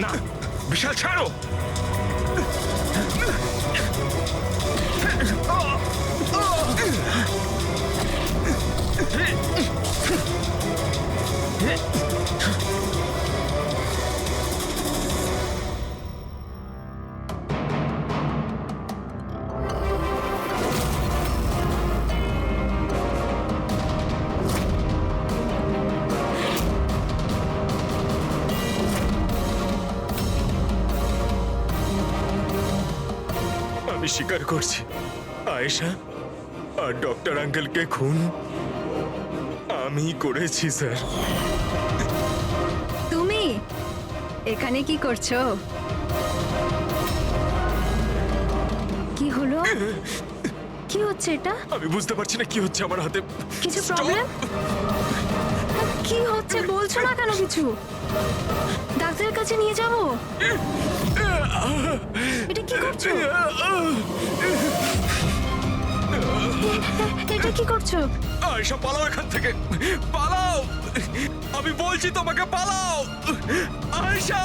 না বিশাল ছাড়ো। আমি স্বীকার করছি, আয়েশা আর ডক্টর আঙ্কেলকে খুন আমি করেছি স্যার। তুমি এখানে কি করছো? কি হলো? কি হচ্ছে এটা? আমি বুঝতে পারছি না কি হচ্ছে আমার হাতে। কিছু Stop! প্রবলেম? কি হচ্ছে বলছো না কেন কিছু? ডাক্তারের কাছে নিয়ে যাব? এটা কি করছো? এটা কি করছো? আয়েশা পালাও এখান থেকে, পালাও, আমি বলছি তোমাকে পালাও আয়েশা।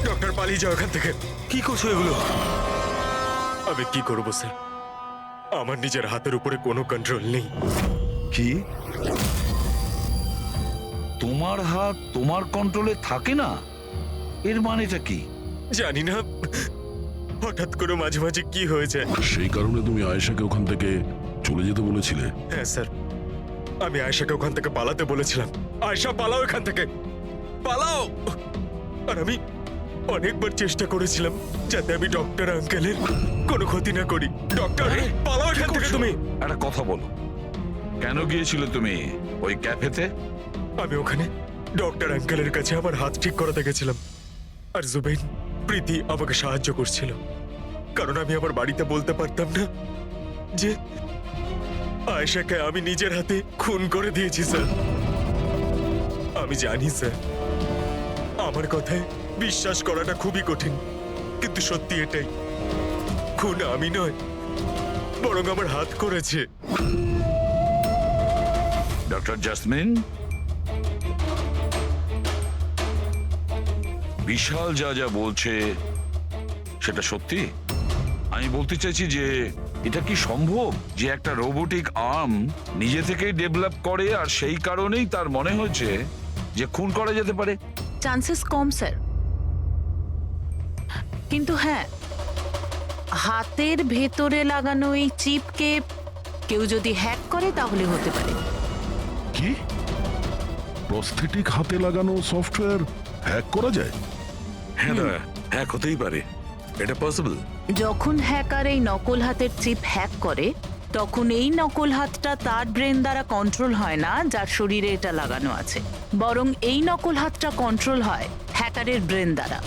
ডক্টর পালিয়ে যাও এখান থেকে। কি করছো এগুলো? আমি কি করবো স্যার, আমার নিজের হাতের উপরে কোনো কন্ট্রোল নেই। কি তোমার হাত তোমার কন্ট্রোলে থাকে না? এর মানেটা কি? জানি না, হঠাৎ করে মাঝে মাঝে কি হয়ে যায়। সেই কারণে তুমি আয়েশাকে ওখান থেকে চলে যেতে বলেছিলে? হ্যাঁ স্যার, আমি আয়েশাকে ওখান থেকে পালাতে বলেছিলাম। আয়েশা পালাও এখান থেকে, পালাও। আর আমি অনেকবার চেষ্টা করেছিলাম যাতে আমি ডক্টর আঙ্কেলের কোনো ক্ষতি না করি। ডক্টর পালাও এখান থেকে তুমি। একটা কথা বলো, কেন গিয়েছিলে তুমি ওই ক্যাফেতে? আমি ওখানে ডক্টর আঙ্কেলের কাছে আমার হাত ঠিক করাতে গেছিলাম, আর জুবেইন প্রীতি আমাকে সাহায্য করছিল, কারণ আমি আমার বাড়িতে বলতে পারতাম না যে আয়েশাকে আমি নিজের হাতে খুন করে দিয়েছি স্যার। আমি জানি স্যার, আমার কথায় বিশ্বাস করাটা খুবই কঠিন, কিন্তু সত্যি এটাই, খুন আমি নয় বরং আমার হাত করেছে। ডক্টর জাসমিন, বিশাল যা যা বলছে সেটা সত্যি? আমি বলতে চাইছি যে এটা কি সম্ভব যে একটা রোবোটিক আর্ম নিজে থেকেই ডেভেলপ করে আর সেই কারণেই তার মনে হয়েছে যে খুন করা যেতে পারে? চান্সেস কম স্যার, কিন্তু হ্যাঁ, হাতের ভেতরে লাগানো এই চিপকে কেউ যদি হ্যাক করে তাহলে হতে পারে। কি প্রস্থেটিক হাতে লাগানো সফটওয়্যার হ্যাক করা যায়? হ্যাঁ দাদা, হ্যাক হতেই পারে, এটা পসিবল। যখন হ্যাকার এই নকল হাতের চিপ হ্যাক করে তখন এই নকল হাতটা তার ব্রেন দ্বারা কন্ট্রোল হয় না যার শরীরে এটা লাগানো আছে, বরং এই নকল হাতটা কন্ট্রোল হয় হ্যাকারের ব্রেন দ্বারা।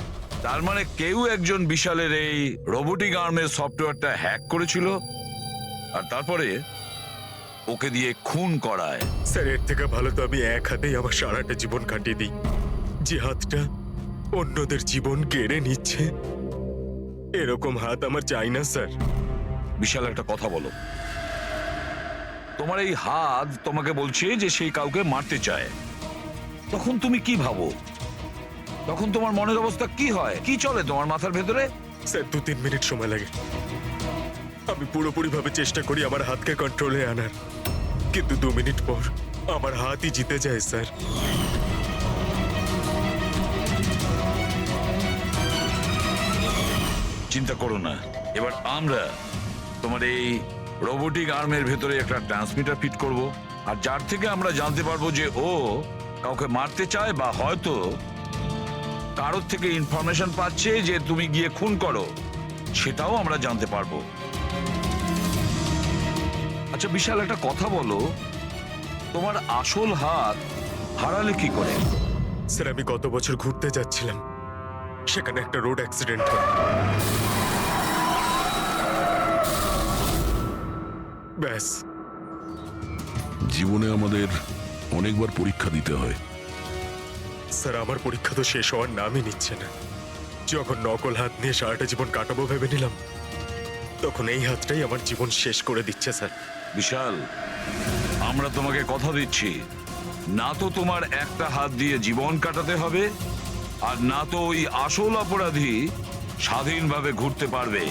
তার মানে কেউ একজন বিশালের এই রোবোটিক আর্মের সফটওয়্যারটা হ্যাক করেছিল আর তারপরে ওকে দিয়ে খুন করায়। স্যার এর থেকে ভালো তো আমি এক হাতেই আমার সারাটা জীবন কাটিয়ে দিই, যে হাতটা অন্যদের জীবন কেড়ে নিচ্ছে এরকম হাত আমার চাই না স্যার। বিশাল একটা কথা বলো, তোমার এই হাত তোমাকে বলছে যে সেই কাউকে মারতে চায়, তখন তুমি কি ভাবো? তখন তোমার মনের অবস্থা কি হয়, কি চলে তোমার মাথার ভেতরে? স্যার 2-3 মিনিট সময় লাগে, আমি পুরোপুরি ভাবে চেষ্টা করি আমার হাতকে কন্ট্রোলে আনার, কিন্তু 2 মিনিট পর আমার হাতই জিতে যায় স্যার। চিন্তা করো না, এবার আমরা তোমার এই রোবোটিক আর্মের ভেতরে একটা ট্রান্সমিটার ফিট করব, আর যার থেকে আমরা জানতে পারবো যে ও কাউকে মারতে চায় বা হয়তো কারোর থেকে ইনফরমেশন পাচ্ছে যে তুমি গিয়ে খুন করো, সেটাও আমরা জানতে পারবো। আচ্ছা বিশাল একটা কথা বলো, তোমার আসল হাত হারালে কি করে? স্যার আমি গত বছর ঘুরতে যাচ্ছিলাম, সেখানে একটা রোড অ্যাক্সিডেন্ট হয়, ব্যাস। জীবনে আমাদের অনেকবার পরীক্ষা দিতে হয়। স্যার আমার পরীক্ষা তো শেষ হওয়ার নামই নিচ্ছে না, যখন নকল হাত নিয়ে সারাটা জীবন কাটাবো ভেবে নিলাম, তখন এই হাতটাই আমার জীবন শেষ করে দিচ্ছে স্যার। বিশাল, আমরা তোমাকে কথা দিচ্ছি, না তো তোমার একটা হাত দিয়ে জীবন কাটাতে হবে, আর না তো ওই আসল অপরাধী স্বাধীনভাবে ঘুরতে পারবে।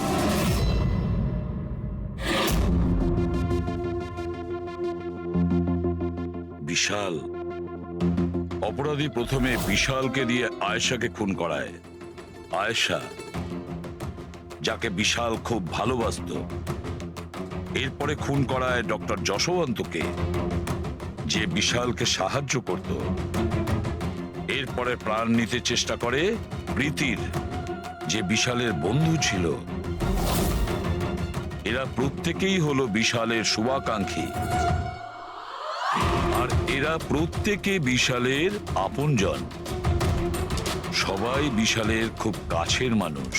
বিশাল, অপরাধী প্রথমে বিশালকে দিয়ে আয়েশাকে খুন করায়। আয়েশা, যাকে বিশাল খুব ভালোবাসতো, এরপরে খুন করায় ডক্টর যশবন্তকে, যে বিশালকে সাহায্য করত। এরপরে প্রাণ নিতে চেষ্টা করে প্রীতির, যে বিশালের বন্ধু ছিল। এরা প্রত্যেকেই হলো বিশালের শুভাকাঙ্ক্ষী, আর এরা প্রত্যেকে বিশালের আপনজন। সবাই বিশালের খুব কাছের মানুষ।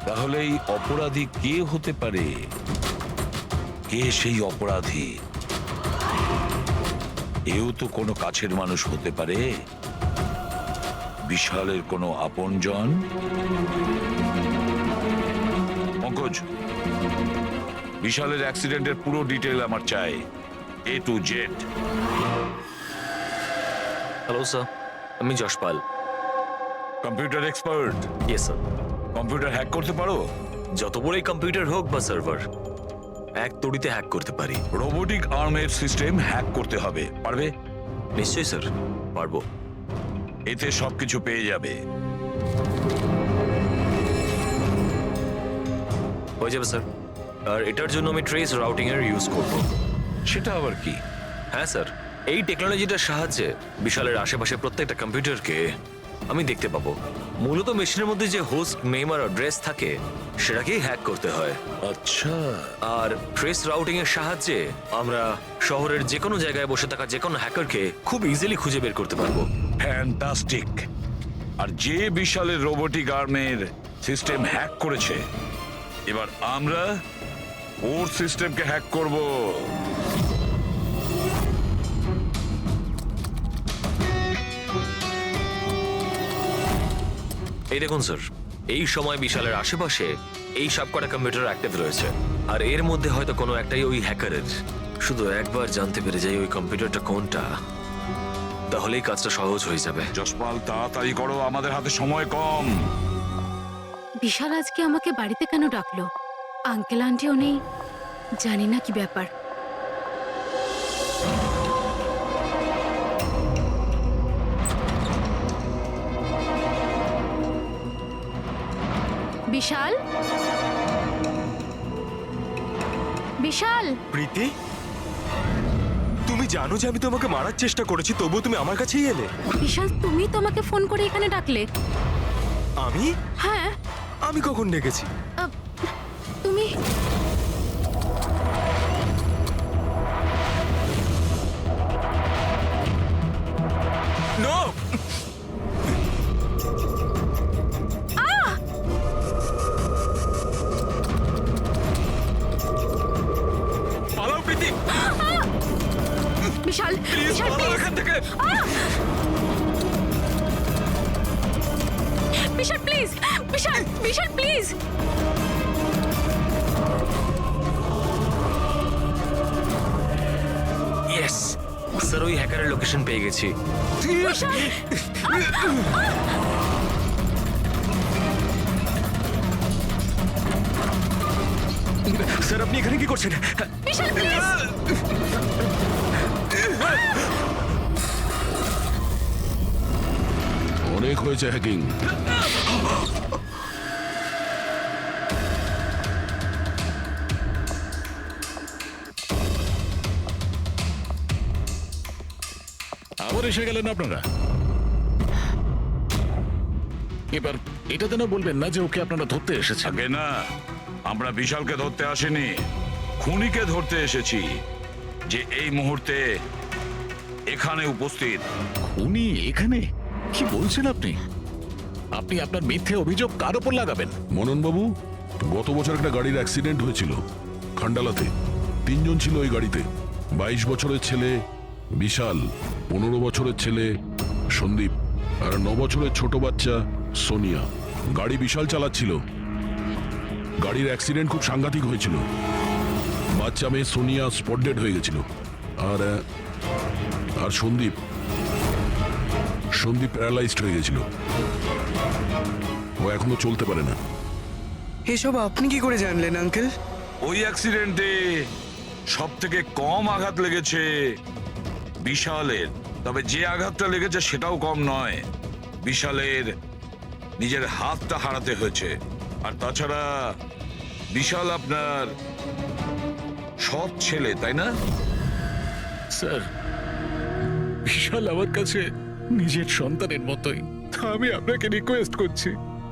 তাহলে এই অপরাধী কে হতে পারে? কে সেই অপরাধী? এও তো কোনো কাছের মানুষ হতে পারে, বিশালের কোনো আপনজন। পঙ্কজ, বিশালের অ্যাক্সিডেন্টের পুরো ডিটেল আমার চাই, A to Z। Hello sir, আমি Yashpal. Computer expert? Yes sir. Computer hack করতে পারো? যত বড়ই কম্পিউটার হোক বা সার্ভার, এক তড়িতে হ্যাক করতে পারি। রোবোটিক আর্মের সিস্টেম হ্যাক করতে হবে, পারবে? নিশ্চয়ই স্যার, পারবো। এতে সবকিছু পেয়ে যাবে। হয়ে যাবে স্যার। আর এটার জন্য আমি ট্রেস রাউটিং এর ইউজ করব। সেটা আবার কি? হ্যাঁ স্যার, এই টেকনোলজিটার সাহায্যে বিশালের আশেপাশে প্রত্যেকটা কম্পিউটারকে আমি দেখতে পাবো। মূলত মেশিনের মধ্যে যে হোস্ট নেম আর অ্যাড্রেস থাকে সেটাকেই হ্যাক করতে হয়। আচ্ছা, আর ট্রেস রাউটিং এর সাহায্যে আমরা শহরের যে কোনো জায়গায় বসে থাকা যে কোনো হ্যাকারকে খুব ইজিলি খুঁজে বের করতে পারবো। ফ্যান্টাস্টিক। আর যে বিশালের রোবোটিক আর্মের সিস্টেম হ্যাক করেছে, এবার আমরা ওর সিস্টেমকে হ্যাক করব। এই দেখুন স্যার, এই সময় বিশালের আশেপাশে এই সবকটা কম্পিউটার অ্যাক্টিভ রয়েছে, আর এর মধ্যে হয়তো কোনো একটাই ওই হ্যাকারের। শুধু একবার জানতে পেরে যাই ওই কম্পিউটারটা কোনটা, তাহলেই কাজটা সহজ হয়ে যাবে। যশপাল, তাড়াতাড়ি করো, আমাদের হাতে সময় কম। বিশাল আজকে আমাকে বাড়িতে কেন ডাকলো? আঙ্কেল আন্টিও নেই, জানি না কি ব্যাপার। বিশাল, বিশাল, প্রীতি, তুমি জানো যে আমি তোমাকে মারার চেষ্টা করেছি, তবুও তুমি আমার কাছেই এলে। বিশাল, তুমি তো আমাকে ফোন করে এখানে ডাকলে। আমি হ্যাঁ, আমি কখন ডেকেছি? তুমি নো, পালাও প্রীতি, বিশাল, প্লিজ বিশাল, পালাও প্লিজ, এখান থেকে। Vishal, please, Vishal, Vishal, please. Yes sir, ওই হ্যাকারের লোকেশন পেয়ে গেছি। বিশাল, স্যার, আপনি এখানে কি করছেন? বিশাল, প্লিজ। অনেক হয়েছে হ্যাকিং। আবার এসে গেলেন আপনারা। এবার এটাতে না বলবেন না যে ওকে আপনারা ধরতে এসেছেন। আগে না, আমরা বিশালকে ধরতে আসিনি, খুনিকে ধরতে এসেছি, যে এই মুহূর্তে এখানে উপস্থিত। উনি এখানে? কি বলছেন আপনি? আপনি আপনার মিথ্যে অভিযোগ কার উপর লাগাবেন? মননবাবু, গত বছর একটা গাড়ির অ্যাক্সিডেন্ট হয়েছিল খান্ডালাতে। 3 জন ছিল ওই গাড়িতে। 22 বছরের ছেলে বিশাল, 15 বছরের ছেলে সন্দীপ। আর 9 বছরের ছোট বাচ্চা সোনিয়া। গাড়ি বিশাল চালাচ্ছিল, গাড়ির অ্যাক্সিডেন্ট খুব সাংঘাতিক হয়েছিল। বাচ্চা মেয়ে সোনিয়া স্পট ডেড হয়ে গেছিল। আর আর সন্দীপ প্যারালাইজড হয়ে গেছিল, ও এখনো চলতে পারে না। এসব আপনি কি করে জানলেন আঙ্কেল? ওই অ্যাক্সিডেন্টে সব থেকে কম আঘাত লেগেছে বিশালের, তবে যে আঘাতটা লেগেছে সেটাও কম নয়। বিশালের নিজের হাতটা হারাতে হয়েছে। আর তাছাড়া বিশাল আপনার সৎ ছেলে, তাই না? স্যার, বিশাল আমার কাছে নিজের সন্তানের মতোই। আমি আপনাকে রিকোয়েস্ট করছি,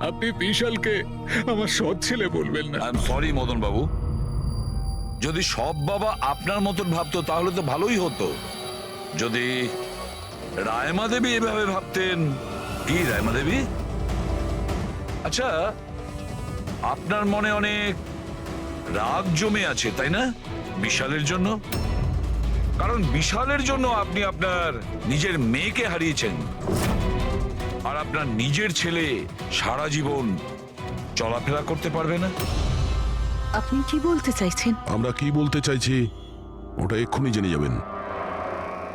আপনি বিশালকে আমার সৎ ছেলে বলবেন না। আই এম সরি মদন বাবু, যদি সব বাবা আপনার মতন ভাবতো তাহলে তো ভালোই হতো। যদি রায়মা দেবী এভাবে ভাবতেন। কি রায়মা দেবী? আচ্ছা, আপনার মনে অনেক রাগ জমে আছে, তাই না বিশালের জন্য? কারণ বিশালের জন্য আপনি আপনার নিজের মেয়েকে হারিয়েছেন, আর আপনার নিজের ছেলে সারা জীবন চলাফেরা করতে পারবে না। আপনি কি বলতে চাইছেন? আমরা কি বলতে চাইছি ওটা এক্ষুনি জেনে যাবেন।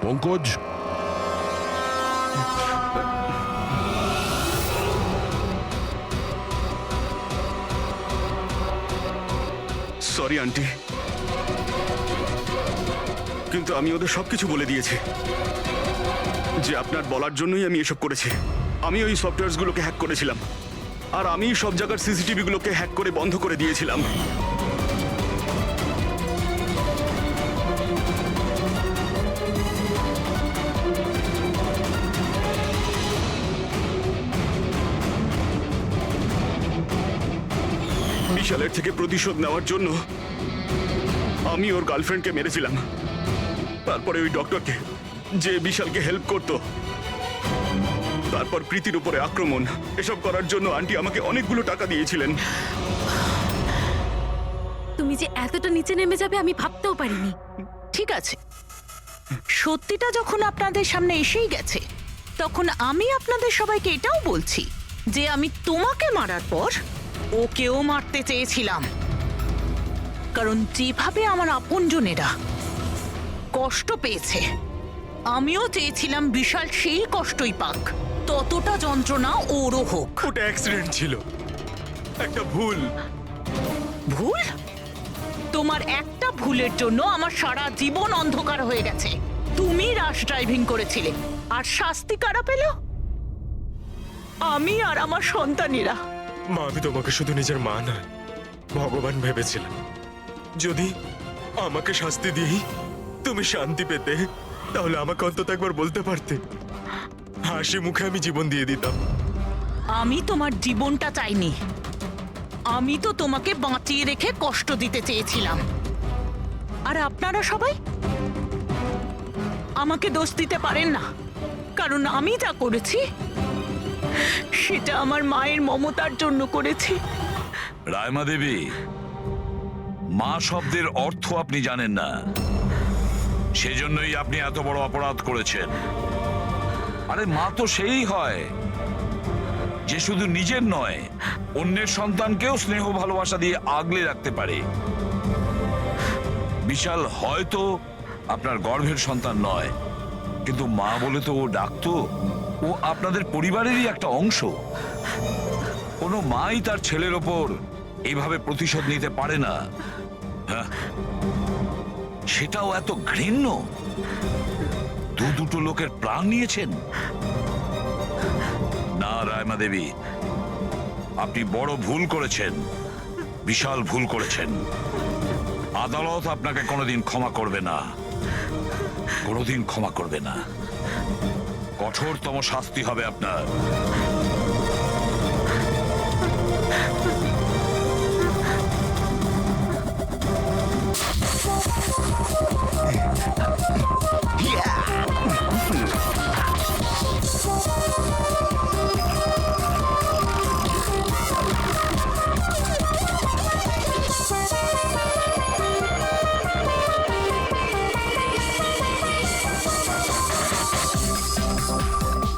পঙ্কজ, সরি আন্টি, কিন্তু আমি ওদের সবকিছু বলে দিয়েছি যে আপনার বলার জন্যই আমি এসব করেছি। আমি ওই সফটওয়্যারগুলোকে হ্যাক করেছিলাম, আর আমি সব জায়গার সিসিটিভি গুলোকে হ্যাক করে বন্ধ করে দিয়েছিলাম। বিশালের থেকে প্রতিশোধ নেওয়ার জন্য আমি ওর গার্লফ্রেন্ডকে মেরেছিলাম। তারপরে ওই ডক্টরকে, যে বিশালকে হেল্প করত, তারপর প্রীতির উপরে আক্রমণ। এসব করার জন্য আন্টি আমাকে অনেকগুলো টাকা দিয়েছিলেন। তুমি যে এতটা নিচে নেমে যাবে আমি ভাবতেও পারিনি। ঠিক আছে, সত্যিটা যখন আপনাদের সামনে এসেই গেছে, তখন আমি আপনাদের সবাইকে এটাও বলছি যে আমি তোমাকে মারার পর ওকেও মারতে চেয়েছিলাম। কারণ যেভাবে আমার আপনজনেরা কষ্ট পেয়েছে, আমিও চেয়েছিলাম বিশাল সেই কষ্টই পাক, ততটা যন্ত্রণা ওরও হোক। ওটা অ্যাক্সিডেন্ট ছিল, একটা ভুল। ভুল? তোমার একটা ভুলের জন্য আমার সারা জীবন অন্ধকার হয়ে গেছে। তুমি রাশ ড্রাইভিং করেছিলে, আর শাস্তি কারা পেল? আমি আর আমার সন্তানেরা। মা, আমি তোমাকে শুধু নিজের মা নয়, ভগবান ভেবেছিলাম। যদি আমাকে শাস্তি দিয়েই তুমি শান্তি পেতে, তাহলে আমাকে অন্তত একবার বলতে পারতে। হাসি মুখে আমি জীবন দিয়ে দিতাম। আমি তোমার জীবনটা চাইনি, আমি তো তোমাকে বাঁচিয়ে রেখে কষ্ট দিতে চেয়েছিলাম। আর আপনারা সবাই আমাকে দোষ দিতে পারেন না, কারণ আমি যা করেছি সেটা আমার মায়ের মমতার জন্য করেছি। রায়মা দেবী, মা শব্দের অর্থ আপনি জানেন না, সেজন্যই আপনি এত বড় অপরাধ করেছেন। আরে মা তো সেই হয় যে শুধু নিজের নয়, অন্যের সন্তানকেও স্নেহ ভালোবাসা দিয়ে আগলে রাখতে পারে। বিশাল হয়তো আপনার গর্ভের সন্তান নয়, কিন্তু মা বলে তো ও ডাকতো। ও আপনাদের পরিবারেরই একটা অংশ। কোনো মাই তার ছেলের ওপর এইভাবে প্রতিশোধ নিতে পারে না। হ্যাঁ, সেটাও এত ঘৃণ্য। দুটো লোকের প্রাণ নিয়েছেন। না রায়মা দেবী, আপনি বড় ভুল করেছেন, বিশাল ভুল করেছেন। আদালত আপনাকে কোনোদিন ক্ষমা করবে না, কোনোদিন ক্ষমা করবে না। কঠোরতম শাস্তি হবে আপনার।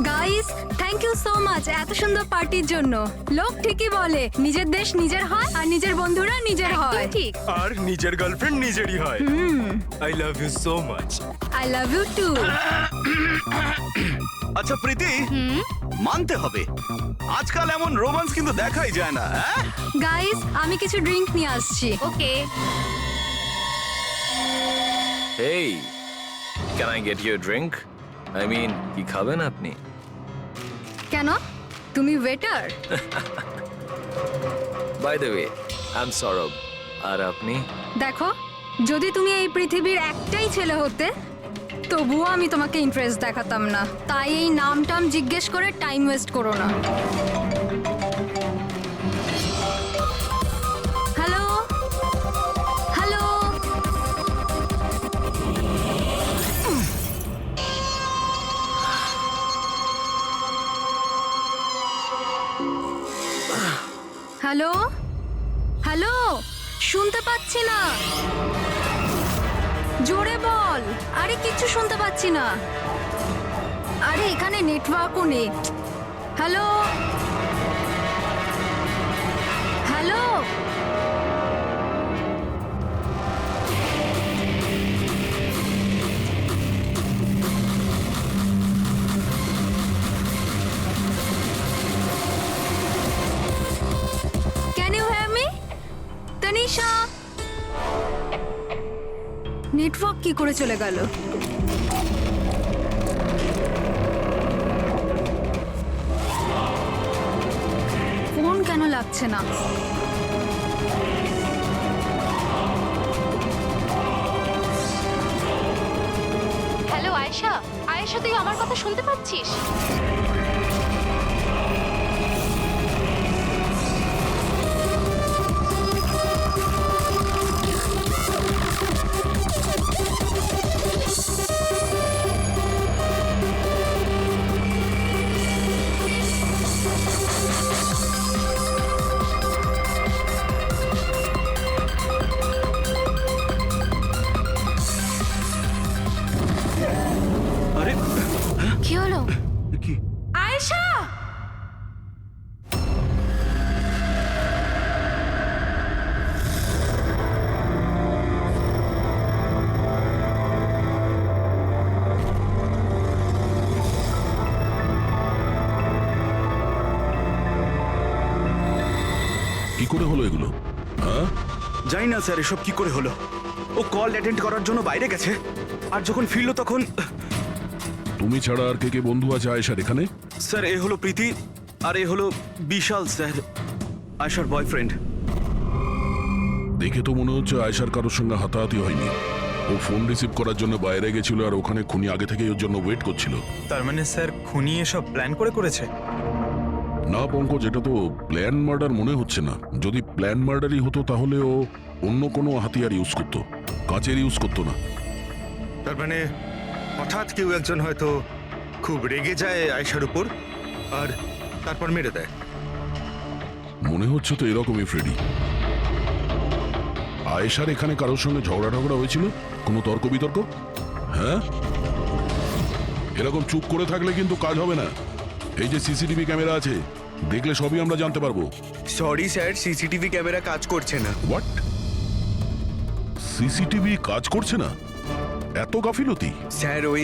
গাইস, থ্যাংক ইউ সুন্দর পার্টির জন্য। লোক ঠিকই বলে নিজের দেশ নিজের হয় আর নিজের বন্ধুরা নিজের হয়। ঠিক। আর নিজের গার্লফ্রেন্ড নিজেরই হয়। I love you so much. I love you too. আচ্ছা প্রীতি, মানতে হবে আজকাল এমন রোমান্স কিন্তু দেখাই যায় না। গাইস, আমি কিছু ড্রিঙ্ক নিয়ে আসছি। Okay. Hey, can I get you drink? I mean, কি খাবেন আপনি? কেন? তুমি waiter? By the way, I am Sourav. আর আপনি? দেখো, যদি তুমি এই পৃথিবীর একটাই ছেলে হতে তবুও আমি তোমাকে ইন্টারেস্ট দেখাতাম না। তাই এই নাম টাম জিজ্ঞেস করে টাইম ওয়েস্ট করো না। হ্যালো হ্যালো, হ্যালো হ্যালো, শুনতে পাচ্ছি না, জোরে বল। আরে কিচ্ছু শুনতে পাচ্ছি না। আরে এখানে নেটওয়ার্কও নেই। Hello hello, can you hear me? Tanisha, network কি করে চলে গেল? ফোন কেন লাগছে না? হ্যালো আয়েশা, আয়েশা তুই আমার কথা শুনতে পাচ্ছিস? আরে কি হলো? কি? আয়েশা! কি করে হলো এগুলো? হ্যাঁ, জানি না স্যার এসব কি করে হলো। ও কল অ্যাটেন্ড করার জন্য বাইরে গেছে, আর যখন ফিরলো তখন তুমি ছাড়া আর কে কে বন্ধু আছে আয়েশার এখানে? স্যার এ হলো প্রীতি, আর এ হলো বিশাল স্যার, আয়শার বয়ফ্রেন্ড। দেখে তো মনে হচ্ছে আয়েশার কারোর সঙ্গে হাতাহাতি হয়নি। ও ফোন রিসিভ করার জন্য বাইরে গেছিল আর ওখানে খুনি আগে থেকেই ওর জন্য ওয়েট করছিল। তার মানে স্যার খুনি এসব প্ল্যান করে করেছে? না পঙ্কজ, এটা তো প্ল্যান মার্ডার মনে হচ্ছে না। যদি প্ল্যান মার্ডারই হতো তাহলে ও অন্য কোনো হাতিয়ার ইউজ করতো, কাঁচের ইউজ করতো না। তার মানে হঠাৎ কেউ একজন হয়তো খুব রেগে যায় আয়েশার উপর আর তারপর মেরে দেয়। মনে হচ্ছে তো এরকমই ফ্রেডি। আয়েশার এখানে কারোর সঙ্গে ঝগড়া টগড়া হয়েছিল? কোনো তর্ক বিতর্ক? হ্যাঁ, এরকম চুপ করে থাকলে কিন্তু কাজ হবে না। এই যে সিসিটিভি ক্যামেরা আছে, দেখলে সবই আমরা জানতে পারবো। সরি স্যার, সিসিটিভি ক্যামেরা কাজ করছে না। হোয়াট? সিসিটিভি কাজ করছে না? এত গাফিলতি? স্যার ওই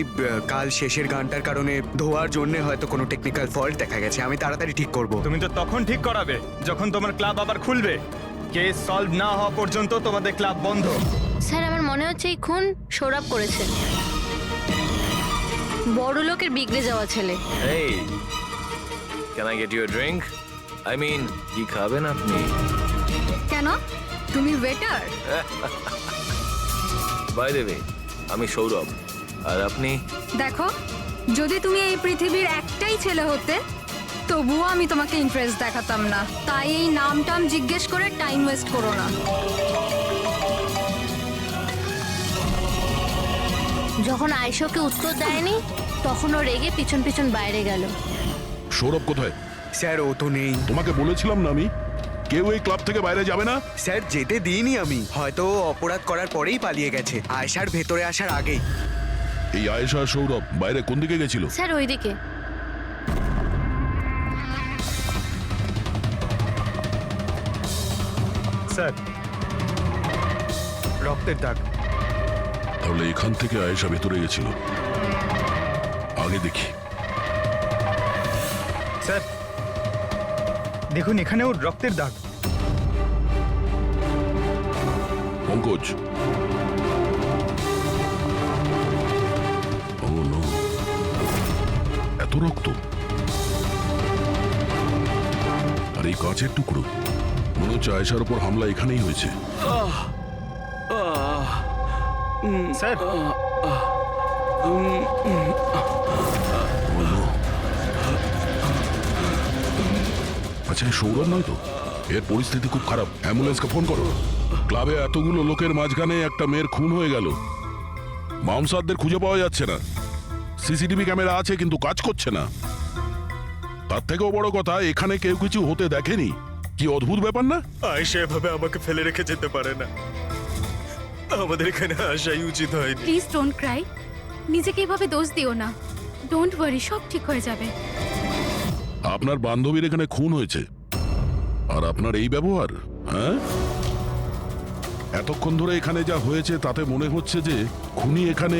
কাল শেষের গানটার কারণে ধোয়ার জন্য হয়তো কোনো টেকনিক্যাল ফল্ট দেখা গেছে। আমি তাড়াতাড়ি ঠিক করব। তুমি তো তখন ঠিক করাবে যখন তোমার ক্লাব আবার খুলবে। কেস সলভ না হওয়া পর্যন্ত তোমাদের ক্লাব বন্ধ। স্যার আমার মনে হচ্ছে এই খুন সৌরভ করেছে। বড় লোকের বিগড়ে যাওয়া ছেলে। Hey, can I get you drink? I mean, কি খাবেন আপনি? কেন? তুমি ওয়েটার? বাই দ্য ওয়ে, আমি সৌরভ। আর আপনি? দেখো, যদি তুমি এই পৃথিবীর একটাই ছেলে হতে তবুও আমি তোমাকে ইন্টারেস্ট দেখাতাম না। তাই এই নাম টাম জিজ্ঞেস করে টাইম ওয়েস্ট করো না। যখন আয়েশাকে উত্তর দেয়নি তখন ও রেগে পিছন পিছন বাইরে গেল। সৌরভ কোথায়? স্যার ও তো নেই। তোমাকে বলেছিলাম না আমি, কেউ এই ক্লাব থেকে বাইরে যাবে না। স্যার যেতে দিইনি আমি, হয়তো ও অপরাধ করার পরেই পালিয়ে গেছে, আয়েশার ভেতরে আসার আগেই। এই আয়েশা আর সৌরভ বাইরে কোন দিকে গেছিল? স্যার ওইদিকে। স্যার রক্তের দাগ। তাহলে এখান থেকে আয়েশা ভেতরে গেছিল। আগে দেখি। স্যার দেখুন এখানেও রক্তের দাগ। পঙ্কজ, ও নো, এত রক্ত! আর এই কাচের টুকরো, মনে হচ্ছে আয়েশার উপর হামলা এখানেই হয়েছে। স্যার আচ্ছা, এ সৌরভ নয় তো? এর পরিস্থিতি খুব খারাপ, অ্যাম্বুলেন্সকে ফোন করো। ক্লাবে এতগুলো লোকের মাঝখানে একটা মেয়ের খুন হয়ে গেল, মামসাদদের খুঁজে পাওয়া যাচ্ছে না। সিসিটিভি ক্যামেরা আছে কিন্তু কাজ করছে না। তার থেকেও বড় কথা, এখানে কেউ কিছু হতে দেখেনি। কি অদ্ভুত ব্যাপার না? আয়েশা এভাবে আমাকে ফেলে রেখে যেতে পারে না। আমাদের এখানে আসাই উচিত হয়নি। প্লিজ ডোন্ট ক্রাই, নিজেকে এভাবে দোষ দিও না। ডোন্ট ওয়ারি, সব ঠিক হয়ে যাবে। আপনার বান্ধবীর এখানে খুন হয়েছে, আর আপনার এই ব্যবহার? হ্যাঁ, এতক্ষণ ধরে এখানে যা হয়েছে তাতে মনে হচ্ছে যে খুনি এখানে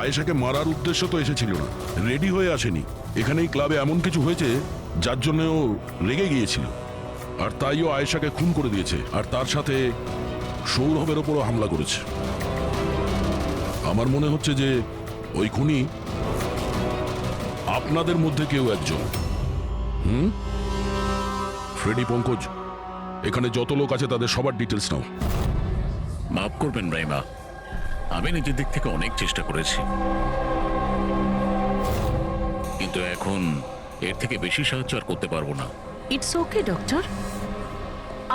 আয়েশাকে মারার উদ্দেশ্য তো এসেছিল না, রেডি হয়ে আসেনি। এখানেই ক্লাবে এমন কিছু হয়েছে যার জন্য ও রেগে গিয়েছিল, আর তাই ও আয়েশাকে খুন করে দিয়েছে, আর তার সাথে সৌরভের ওপরও হামলা করেছে। আমার মনে হচ্ছে যে ওই খুনি আপনাদের মধ্যে কেউ একজন। ফ্রেডি, পঙ্কজ, এখানে যত লোক আছে তাদের সবার ডিটেলস নাও। মাফ করবেন রাইমা, আমি নিজের দিক থেকে অনেক চেষ্টা করেছি, কিন্তু এখন এর থেকে বেশি সাহায্য আর করতে পারবো না। ইটস ওকে ডক্টর,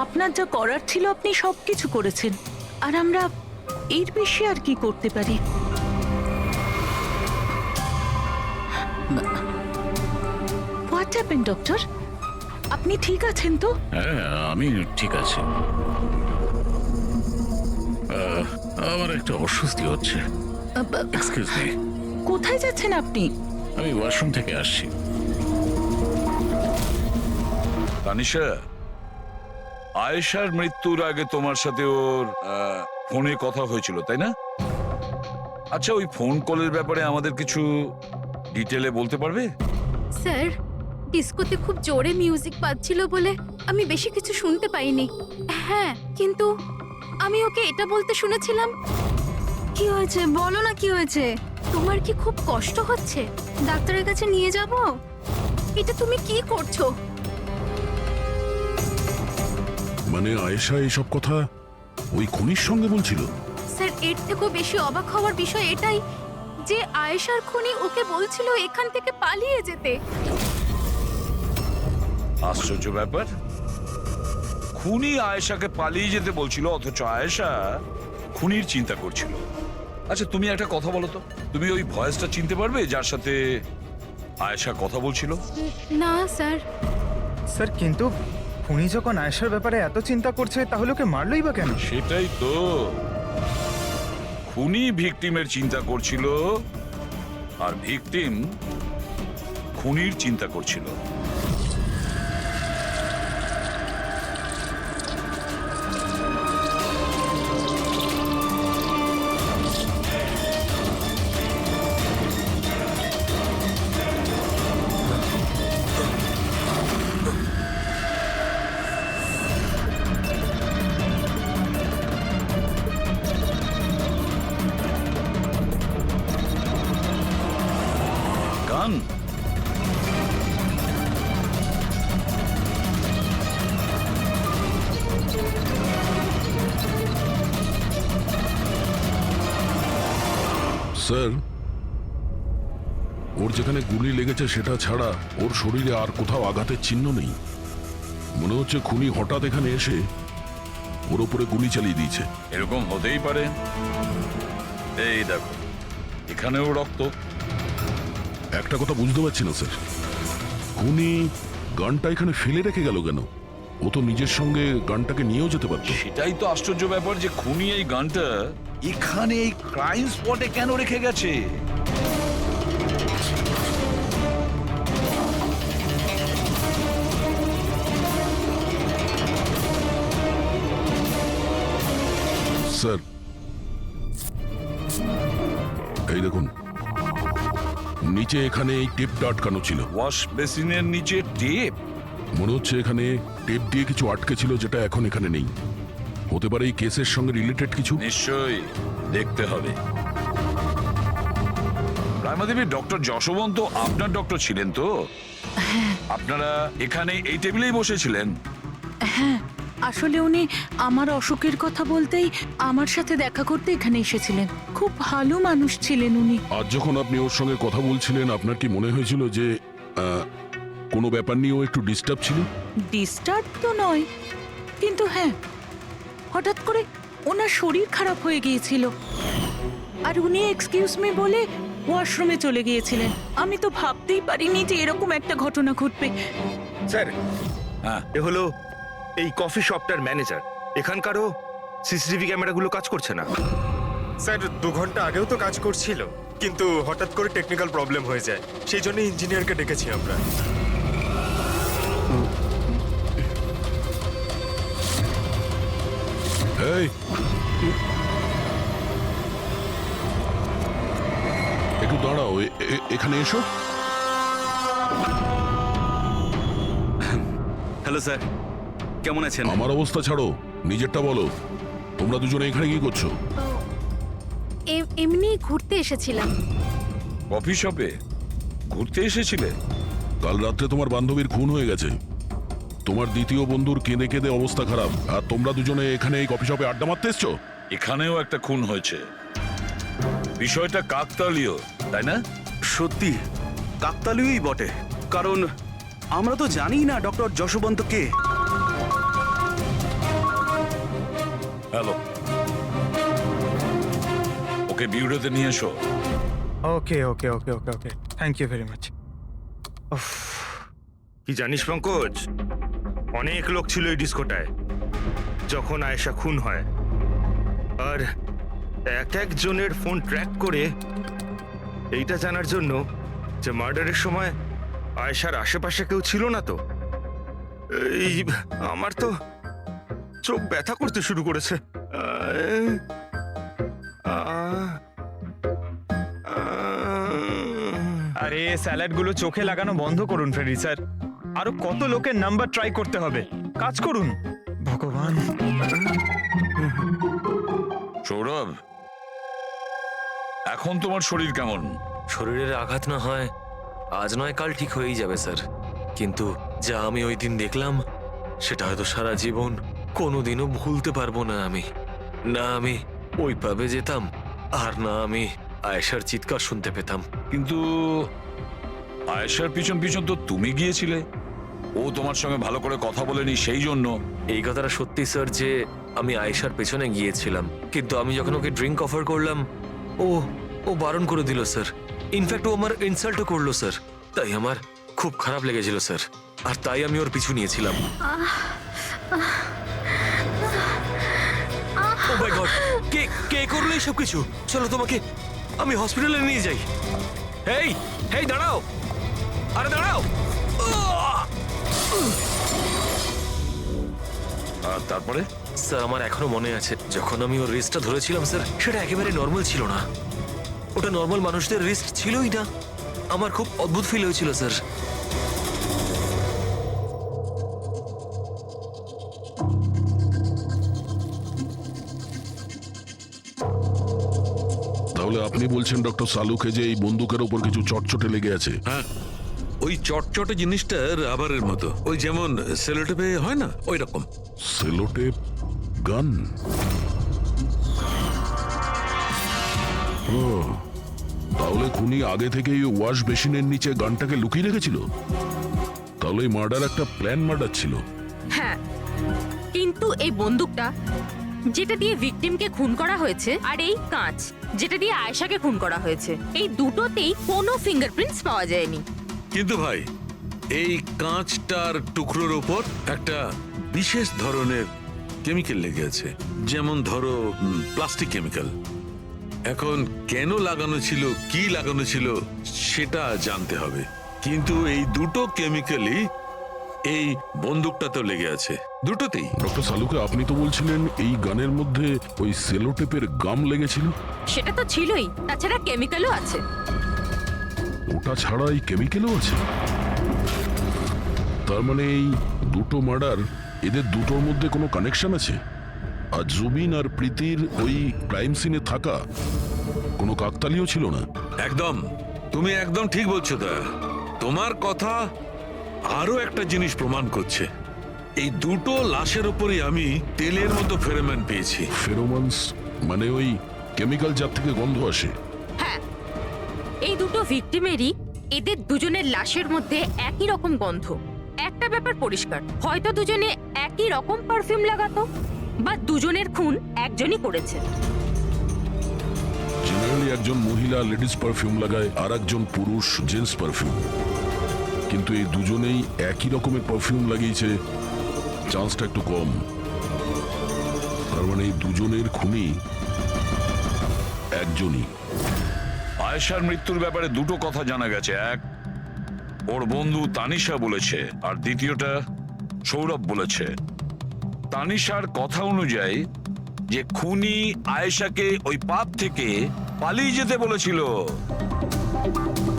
আপনার যা করার ছিল আপনি সবকিছু করেছেন, আর আমরা এর বেশি আর কি করতে পারি? What happen doctor? আপনি ঠিক আছেন তো? হ্যাঁ, আমি ঠিক আছি। আমার একটা অস্বস্তি হচ্ছে। Excuse me. কোথায় যাচ্ছেন আপনি? আমি ওয়াশরুম থেকে আসছি। তানিশা, আয়েশার মৃত্যুর আগে তোমার সাথে ওর ফোনে কথা হয়েছিল, তাই না? আচ্ছা, ওই ফোন কলের ব্যাপারে আমাদের কিছু ডিটেলে বলতে পারবে? স্যার, ডিস্কোতে খুব জোরে মিউজিক বাজছিল বলে আমি বেশি কিছু শুনতে পাইনি। হ্যাঁ, কিন্তু আমি ওকে এটা বলতে শুনেছিলাম। কি হয়েছে বলো না, কি হয়েছে? তোমার কি খুব কষ্ট হচ্ছে? ডাক্তারের কাছে নিয়ে যাব? এটা তুমি কি করছো? মানে আয়েশা এইসব কথা ওই খুনির সঙ্গে বলছিল? স্যার, এর থেকেও বেশি অবাক হওয়ার বিষয় এটাই যে আয়েশার খুনি ওকে বলছিল এখান থেকে পালিয়ে যেতে। আশ্চর্য ব্যাপার, খুনি আয়েশাকে পালিয়ে যেতে বলছিল, অথচ আয়েশা খুনির চিন্তা করছিল। আচ্ছা, তুমি একটা কথা বলো তো, তুমি ওই ভয়েসটা চিনতে পারবে যার সাথে আয়েশা কথা বলছিল? না স্যার। স্যার কিন্তু খুনি যখন আয়েশার ব্যাপারে এত চিন্তা করছে তাহলে ওকে মারলই বা কেন? সেটাই তো, খুনি ভিকটিমের চিন্তা করছিল আর ভিকটিম খুনির চিন্তা করছিল। গান? স্যার, ওর যেখানে গুলি লেগেছে সেটা ছাড়া ওর শরীরে আর কোথাও আঘাতের চিহ্ন নেই। মনে হচ্ছে খুনি হঠাৎ এখানে এসে ওর উপরে গুলি চালিয়ে দিয়েছে। এরকম হতেই পারে। এই দেখো, এখানেও রক্ত। একটা কথা বুঝতে পারছি না স্যার, খুনি গানটা এখানে ফেলে রেখে গেল কেন? ও তো নিজের সঙ্গে গানটাকে নিয়েও যেতে পারত। সেটাই তো আশ্চর্য ব্যাপার যে খুনি এই গানটা এখানে এই ক্রাইম স্পটে কেন রেখে গেছে? স্যার, এই দেখুন, নিচে এখানে এই টেপটা আটকানো ছিল। ওয়াশ বেসিনের নিচে টেপ? মনে হচ্ছে এখানে টেপ দিয়ে কিছু আটকে ছিল, যেটা এখন এখানে নেই। হতে পারে এই কেসের সঙ্গে রিলেটেড কিছু। নিশ্চয়ই দেখতে হবে। রায়মাদেবী, ডক্টর যশবন্ত আপনার ডক্টর ছিলেন তো? আপনারা এখানে এই টেবিলেই বসেছিলেন? হ্যাঁ, আসলে উনি আমার অসুখের কথা বলতেই আমার সাথে দেখা করতে এখানে এসেছিলেন। খুব ভালো মানুষ ছিলেন উনি। আজ যখন আপনি ওর সঙ্গে কথা বলছিলেন, আপনার কি মনে হয়েছিল যে কোনো ব্যাপার নিয়ে ও একটু ডিস্টার্ব ছিল? ডিস্টার্ব তো নয়, কিন্তু হ্যাঁ, হঠাৎ করে ওনার শরীর খারাপ হয়ে গিয়েছিল আর উনি এক্সকিউজ মি বলে ওয়াশরুমে চলে গিয়েছিলেন। আমি তো ভাবতেই পারিনি যে এরকম একটা ঘটনা ঘটবে। স্যার, হ্যাঁ। এ হলো এই কফি শপটার ম্যানেজার। এখানকারও সিসিটিভি ক্যামেরাগুলো কাজ করছে না। স্যার, 2 ঘন্টা আগেও তো কাজ করছিল, কিন্তু হঠাৎ করে টেকনিক্যাল প্রবলেম হয়ে যায়, সেই জন্য ইঞ্জিনিয়ারকে ডেকেছি আমরা। এই, একটু দাঁড়াও, এখানে এসো। হ্যালো স্যার, কেমন আছেন? আমার অবস্থা ছাড়ো, নিজেরটা বলো। তোমরা দুজনে এখানে কি করছো? এমনি ঘুরতে এসেছিলাম। কফি শপে ঘুরতে এসেছিলে? কাল রাত্রে তোমার বান্ধবীর খুন হয়ে গেছে। তোমার দ্বিতীয় বন্ধুর কেঁদে কেঁদে অবস্থা খারাপ, আর তোমরা দুজনে এখানে এই কফি শপে আড্ডা মারতে এসছো? এখানেও একটা খুন হয়েছে। বিষয়টা কাকতালীয়, তাই না? সত্যি কাকতালীয়ই বটে, কারণ আমরা তো জানি না ডক্টর যশবন্ত কে। হ্যালো, ওকে বিউরোতে নিয়ে এসো। ওকে ওকে ওকে ওকে ওকে, থ্যাংক ইউ ভেরি মাচ। কি জানিস পঙ্কজ, অনেক লোক ছিল এই ডিস্কোটায় যখন আয়েশা খুন হয়, আর এক একজনের ফোন ট্র্যাক করে এইটা জানার জন্য যে মার্ডারের সময় আয়েশার আশেপাশে কেউ ছিল না। তো এই আমার তো চোখ ব্যথা করতে শুরু করেছে। আরে স্যালাডগুলো চোখে লাগানো বন্ধ করুন ফ্রেডি স্যার। আরো কত লোকের নাম্বার ট্রাই করতে হবে, কাজ করুন। ভগবান। সৌরভ, এখন তোমার শরীর কেমন? শরীরের আঘাত না হয় আজ নয় কাল ঠিক হয়েই যাবে স্যার, কিন্তু যা আমি ওই দিন দেখলাম সেটা হয়তো সারা জীবন কোনোদিনও ভুলতে পারবো না আমি। না আমি ওই পাবে যেতাম, আর না আমি আয়েশার চিৎকার শুনতে পেতাম। কিন্তু আয়েশার পিছন পিছন তো তুমি গিয়েছিলে, ও তোমার সঙ্গে ভালো করে কথা বলেনি, সেই জন্য। এই কথাটা সত্যি স্যার যে আমি আয়েশার পেছনে গিয়েছিলাম, কিন্তু আমি যখন ওকে ড্রিঙ্ক অফার করলাম ও বারণ করে দিল স্যার। ইনফ্যাক্ট ও আমার ইনসাল্টও করলো স্যার। তাই আমার খুব খারাপ লেগেছিল স্যার, আর তাই আমি ওর পিছু নিয়েছিলাম। ও মাই গড, কে করলো এইসব কিছু? চলো তোমাকে আমি হসপিটালে নিয়ে যাই। হেই হেই, দাঁড়াও, আরে দাঁড়াও। আর তারপরে? স্যার, আমার এখনো মনে আছে যখন আমি ওর রিস্টটা ধরেছিলাম স্যার, সেটা একেবারে নর্মাল ছিল না। ওটা নর্মাল মানুষদের রিস্ট ছিলই না। আমার খুব অদ্ভুত ফিল হয়েছিল স্যার। তাহলে আপনি বলছেন ডক্টর সালুকে যে এই বন্দুকের ওপর কিছু চটচটে লেগে আছে? হ্যাঁ, ওই চটচটে জিনিসটা রাবারের মতো, ওই যেমন সেলোটেপে হয় না, ওই রকম। সেলোটেপ গান? ও, তাহলে খুনি আগে থেকেই ওয়াশ বেসিনের নিচে গানটাকে লুকিয়ে রেখেছিল। তাহলে এই মার্ডার একটা প্ল্যান মার্ডার ছিল। হ্যাঁ, কিন্তু এই বন্দুকটা যেটা দিয়ে ভিকটিমকে খুন করা হয়েছে, আর এই কাঁচ যেটা দিয়ে আয়েশাকে খুন করা হয়েছে, এই দুটোতেই কোনো ফিঙ্গারপ্রিন্টস পাওয়া যায়নি। কিন্তু ভাই, এই কাঁচটার টুকরোর ওপর একটা বিশেষ ধরনের কেমিক্যাল লেগে আছে, যেমন ধরো প্লাস্টিক কেমিক্যাল। এখন কেন লাগানো ছিল, কি লাগানো ছিল সেটা জানতে হবে, কিন্তু এই দুটো কেমিক্যালই এই বন্দুকটাতেও লেগে আছে, দুটোতেই। ডক্টর সালুকে, আপনি তো বলছিলেন এই গানের মধ্যে ওই সেলোটেপের গাম লেগেছিল। সেটা তো ছিলই, তাছাড়া কেমিক্যালও আছে। ওটা ছাড়া এই কেমিক্যালও আছে? তার মানে এই দুটো মার্ডার, এদের দুটোর মধ্যে কোনো কানেকশন আছে? আর জুবিন আর প্রীতির ওই ক্রাইম সিনে থাকা কোনো কাকতালীয় ছিল না? একদম, তুমি একদম ঠিক বলছো দা। তোমার কথা আরো একটা জিনিস প্রমাণ করছে। এই দুটো লাশের উপরই আমি তেলের মতো ফেরোমন পেয়েছি। ফেরোমনস মানে ওই কেমিক্যাল যার থেকে গন্ধ আসে? হ্যাঁ, এই দুটো ভিকটিমেরই এদের দুজনের লাশের মধ্যে একই রকম গন্ধ। একটা ব্যাপার পরিষ্কার, হয়তো দুজনে একই রকম পারফিউম লাগাতো, বা দুজনের খুন একজনই করেছে। জেনারেলি একজন মহিলা লেডিস পারফিউম লাগায়, আর একজন পুরুষ জেন্টস পারফিউম। কিন্তু এই দুজনেই একই রকমের পারফিউম লাগিয়েছে, চান্সটা একটু কম। তার মানে এই দুজনের খুনি একজনই। আয়েশার মৃত্যুর ব্যাপারে দুটো কথা জানা গেছে। এক, ওর বন্ধু তানিশা বলেছে, আর দ্বিতীয়টা সৌরভ বলেছে। তানিশার কথা অনুযায়ী যে খুনি আয়েশাকে ওই পাপ থেকে পালিয়ে যেতে বলেছিল।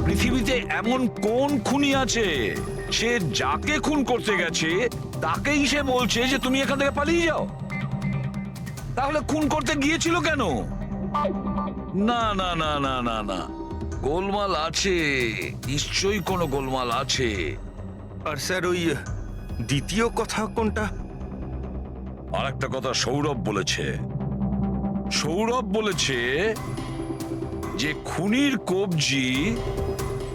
পৃথিবীতে এমন কোন খুনি আছে সে যাকে খুন করতে গেছে তাকেই সে বলছে যে তুমি এখান থেকে পালিয়ে যাও? তাহলে খুন করতে গিয়েছিল কেন? না না না না না না, গোলমাল আছে, নিশ্চয়ই কোনো গোলমাল আছে। আর স্যার ওই দ্বিতীয় কথা কোনটা? আর একটা কথা সৌরভ বলেছে। সৌরভ বলেছে যে খুনির কবজি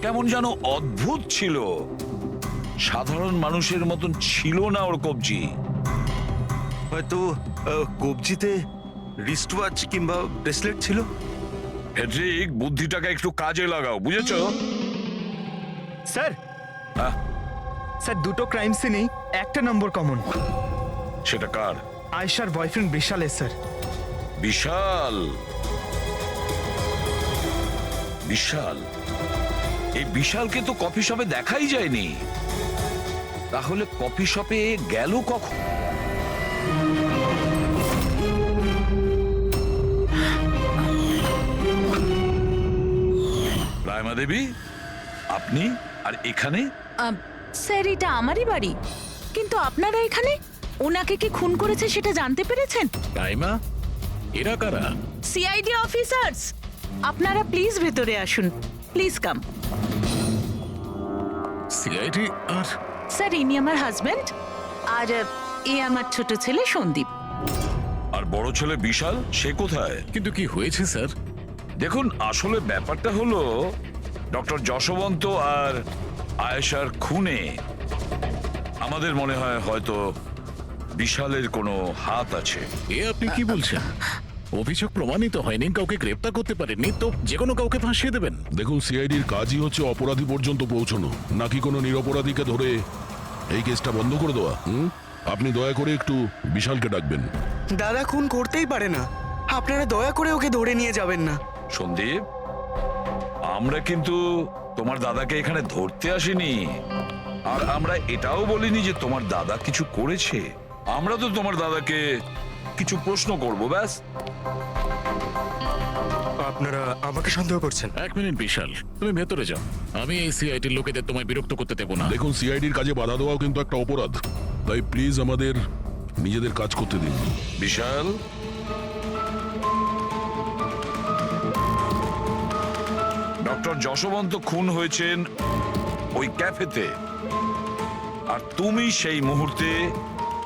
কেমন যেন অদ্ভুত ছিল, সাধারণ মানুষের মতন ছিল না ওর কবজি। হয়তো কবজিতে রিস্ট ওয়াচ কিংবা ব্রেসলেট ছিল। ফেডরিক, বুদ্ধিটাকে একটু কাজে লাগাও, বুঝেছো? স্যার, হ্যাঁ, স্যার দুটো ক্রাইম সিনেই একটা নম্বর কমন। সেটা কার? আয়েশার বয়ফ্রেন্ড বিশালের স্যার। বিশাল? বিশাল? এই বিশালকে তো কফি শপে দেখাই যায়নি। তাহলে কফি শপে গেল কখন? রায়মা দেবী, আপনি আর এখানে? স্যার, এটা আমারই বাড়ি, কিন্তু আপনারা এখানে? ওনাকে কি খুন করেছে সেটা জানতে পেরেছেন? রাইমা, এরা কারা? CID officers. আপনারা প্লিজ ভেতরে আসুন, প্লিজ কাম। সিআইডি? আর স্যার, ইনি আমার হাজবেন্ড, আর এ আমার ছোট ছেলে সন্দীপ। আর বড় ছেলে বিশাল, সে কোথায়? কিন্তু কি হয়েছে স্যার? দেখুন, আসলে ব্যাপারটা হলো ডক্টর যশবন্ত আর আয়েশার খুনে আমাদের মনে হয় হয়তো বিশালের কোনো হাত আছে। এ আপনি কি বলছেন? অভিযোগ প্রমাণিত হয়নি, কাউকে গ্রেপ্তার করতে পারেননি, তো যে কোনো কাউকে ফাঁসিয়ে দেবেন? দেখুন, সিআইডির কাজই হচ্ছে অপরাধী পর্যন্ত পৌঁছানো, নাকি কোনো নিরপরাধীকে ধরে এই কেসটা বন্ধ করে দেওয়া। আপনি দয়া করে একটু বিশালকে ডাকবেন। দাদা খুন করতেই পারে না, আপনারা দয়া করে ওকে ধরে নিয়ে যাবেন না। সন্দীপ, আমরা কিন্তু তোমার দাদাকে এখানে ধরতে আসিনি, আর আমরা এটাও বলিনি যে তোমার দাদা কিছু করেছে। আমরা তো তোমার দাদাকে কিছু প্রশ্ন করব, ব্যাস। আপনারা আমাকে সন্দেহ করছেন? এক মিনিট বিশাল, তুমি ভেতরে যাও। আমি এই সিআইডির লোকেদের তোমায় বিরক্ত করতে দেবো না। দেখুন, সিআইডির কাজে বাধা দেওয়াও কিন্তু একটা অপরাধ, তাই প্লিজ আমাদের নিজেদের কাজ করতে দিন। বিশাল, ডক্টর যশবন্ত খুন হয়েছেন ওই ক্যাফেতে, আর তুমি সেই মুহূর্তে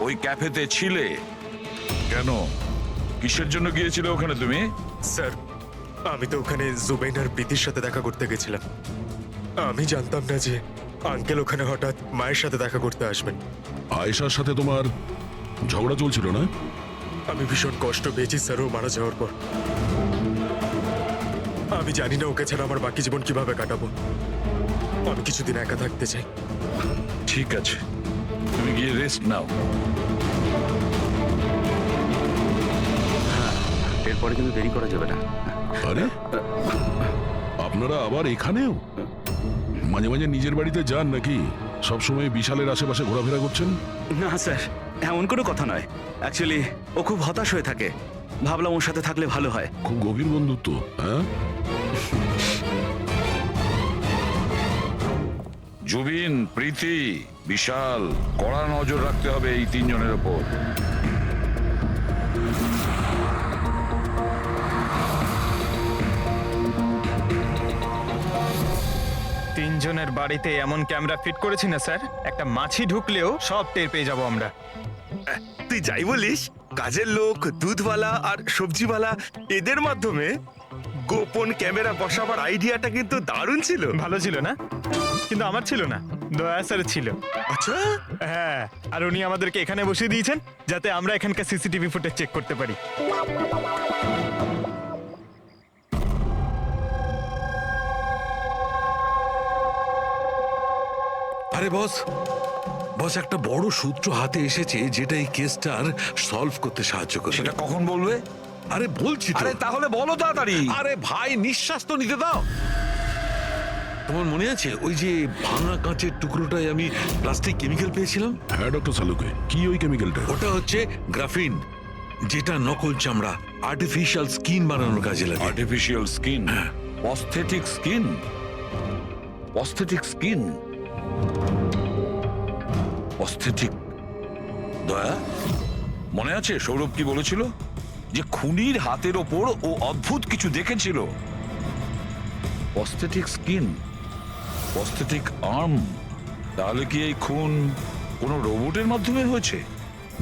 ওই ক্যাফেতে ছিলে। কেন, কিসের জন্য গিয়েছিলে ওখানে তুমি? স্যার, আমি তো ওখানে জুবেন আর প্রীতির সাথে দেখা করতে গেছিলাম। আমি জানতাম না যে আঙ্কেল ওখানে হঠাৎ মায়ের সাথে দেখা করতে আসবেন। আয়েশার সাথে তোমার ঝগড়া চলছিল না? আমি ভীষণ কষ্ট পেয়েছি স্যার ও মারা যাওয়ার পর। আমি জানি না ওকে ছাড়া আমার বাকি জীবন কিভাবে কাটাবো। আমি কিছুদিন একা থাকতে চাই। ঠিক আছে, তুমি গিয়ে রেস্ট নাও। এরপরে কিন্তু দেরি করা যাবে না। আরে, আপনারা আবার এখানেও? মাঝে মাঝে নিজের বাড়িতে যান নাকি? সবসময় বিশালের আশেপাশে ঘোরাফেরা করছেন? না স্যার, এমন কোনো কথা নয়। অ্যাকচুয়ালি ও খুব হতাশ হয়ে থাকে, ভাবলাম ওর সাথে থাকলে ভালো হয়। খুব গভীর বন্ধুত্ব, হ্যাঁ? জুবিন, প্রীতি, বিশাল, কড়া নজর রাখতে হবে এই তিনজনের ওপর। তিনজনের বাড়িতে এমন ক্যামেরা ফিট করেছি না স্যার, একটা মাছি ঢুকলেও সব টের পেয়ে যাবো আমরা। তুই যাই বলিস, কাজের লোক, দুধওয়ালা আর সবজিওয়ালা এদের মাধ্যমে গোপন ক্যামেরা বসাবার আইডিয়াটা কিন্তু দারুণ ছিল। ভালো ছিল না? কিন্তু আমার ছিল না, দয়া স্যার ছিল। আচ্ছা, হ্যাঁ, আর উনি আমাদেরকে এখানে বসিয়ে দিয়েছেন যাতে আমরা এখানকার সিসিটিভি ফুটেজ চেক করতে পারি। আরে বস, বস একটা বড় সূত্র হাতে এসেছে যেটা এই কেসটার সলভ করতে সাহায্য করবে। সেটা কখন বলবে? আরে বলছি তো। আরে তাহলে বলো তাড়াতাড়ি। আরে ভাই, নিঃশ্বাস তো নিতে দাও। তোমার মনে আছে ওই যে ভাঙা কাঁচের টুকরোটায় আমি প্লাস্টিক কেমিক্যাল পেয়েছিলাম? হ্যাঁ ডক্টর সালুকে, কি ওই কেমিক্যালটা? ওটা হচ্ছে গ্রাফিন, যেটা নকল চামড়া, আর্টিফিশিয়াল স্কিন বানানোর কাজে লাগে। Artificial skin, aesthetic skin, aesthetic skin, aesthetic. দয়া, মনে আছে সৌরভ কি বলেছিল? যে খুনির হাতের ওপর ও অদ্ভুত কিছু দেখেছিল। Aesthetic skin, aesthetic arm. তাহলে কি এই খুন কোনো রোবটের মাধ্যমে হয়েছে?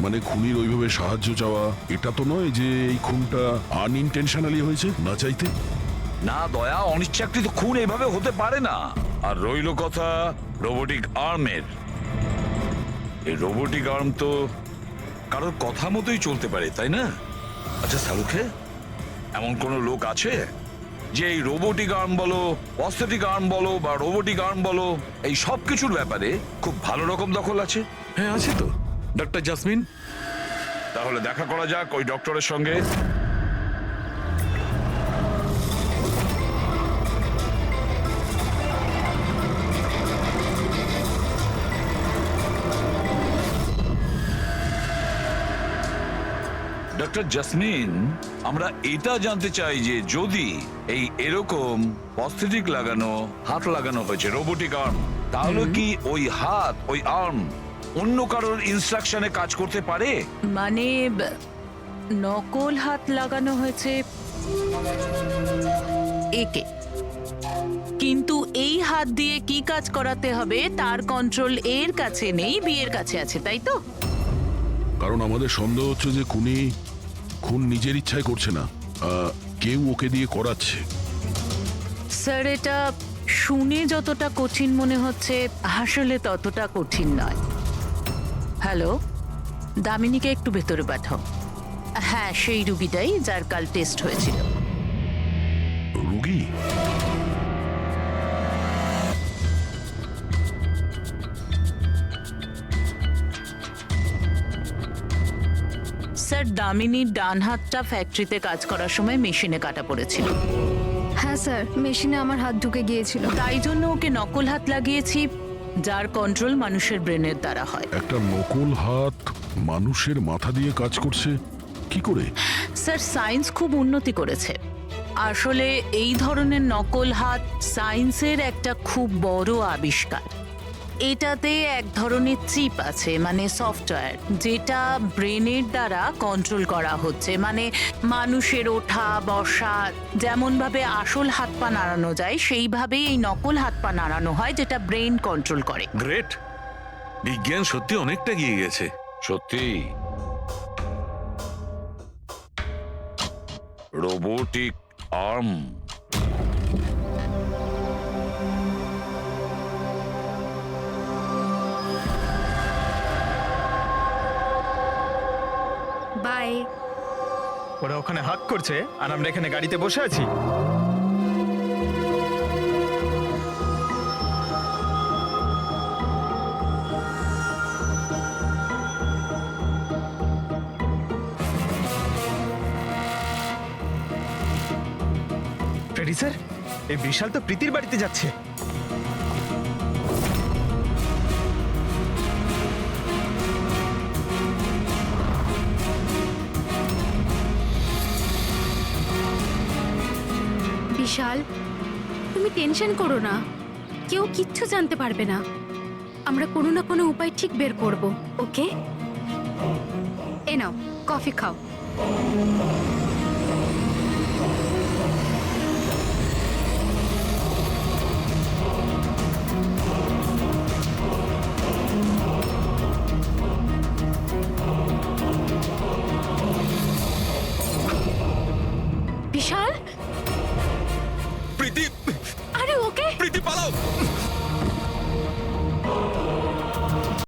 মানে খুনির ওইভাবে সাহায্য চাওয়া এটা তো নয় যে এই খুনটা আনইনটেনশনালি হয়েছে, না চাইতে? না দয়া, অনিচ্ছাকৃত খুন এভাবে হতে পারে না। আর রইল কথা রোবোটিক আর্মের। এই রোবোটিক আর্ম তো কারোর কথা মতোই চলতে পারে, তাই না? আচ্ছা সালুখে, এমন কোন লোক আছে যে এই রোবোটিক আর্ম বলো, অস্থেটিক আর্ম বলো বা রোবোটিক আর্ম বলো, এই সব কিছুর ব্যাপারে খুব ভালো রকম দখল আছে? হ্যাঁ আছে তো, ডক্টর জাসমিন। তাহলে দেখা করা যাক ওই ডক্টরের সঙ্গে। ডক্টর জাসমিন, আমরা এটা জানতে চাই যে যদি এই এরকম প্রস্থেটিক লাগানো হাত লাগানো হয়েছে রোবোটিক আর্ম, তাহলে কি ওই হাত, ওই আর্ম অন্য কারোর ইনস্ট্রাকশনে কাজ করতে পারে? মানে নকল হাত লাগানো হয়েছে একে, কিন্তু এই হাত দিয়ে কি কাজ করাতে হবে তার কন্ট্রোল এর কাছে নেই, বিয়ের কাছে আছে, তাই তো? কারণ আমাদের সন্দেহ হচ্ছে যে খুন নিজের ইচ্ছায় করছে না, কেউ ওকে দিয়ে করাচ্ছে। স্যার, এটা শুনে যতটা কঠিন মনে হচ্ছে আসলে ততটা কঠিন নয়। হ্যালো, দামিনীকে একটু ভেতরে পাঠাও। হ্যাঁ, সেই রুগীটাই যার কাল টেস্ট হয়েছিল। রুগী? স্যার, দামিনীর ডান হাতটা ফ্যাক্টরিতে কাজ করার সময় মেশিনে কাটা পড়েছিল। হ্যাঁ স্যার, মেশিনে আমার হাত ঢুকে গিয়েছিল। তাই জন্য ওকে নকল হাত লাগিয়েছি, যার কন্ট্রোল মানুষের ব্রেনের দ্বারা হয়। একটা নকল হাত মানুষের মাথা দিয়ে কাজ করছে কি করে? স্যার, সায়েন্স খুব উন্নতি করেছে। আসলে এই ধরনের নকল হাত সায়েন্সের একটা খুব বড় আবিষ্কার। এটাতে এক ধরনের চিপ আছে, মানে সফটওয়্যার, যেটা ব্রেনের দ্বারা কন্ট্রোল করা হচ্ছে। মানে মানুষের ওঠা বসা যেমন ভাবে আসল হাত পা নাড়ানো যায়, সেইভাবেই এই নকল হাত পা নাড়ানো হয়, যেটা ব্রেন কন্ট্রোল করে। গ্রেট, বিজ্ঞান সত্যি অনেকটা এগিয়ে গেছে। সত্যি রোবোটিক আর্ম। বাই। ওরা ওখানে হাত করছে আর আমরা এখানে গাড়িতে বসে আছি। ফ্রেডি স্যার, এই বিশাল তো প্রীতির বাড়িতে যাচ্ছে। বিশাল, তুমি টেনশন করো না, কেউ কিচ্ছু জানতে পারবে না। আমরা কোনো না কোনো উপায় ঠিক বের করব, ওকে? এ নাও, কফি খাও। বিশাল, প্রীতি, আরে ওকে, প্রীতি পালাও।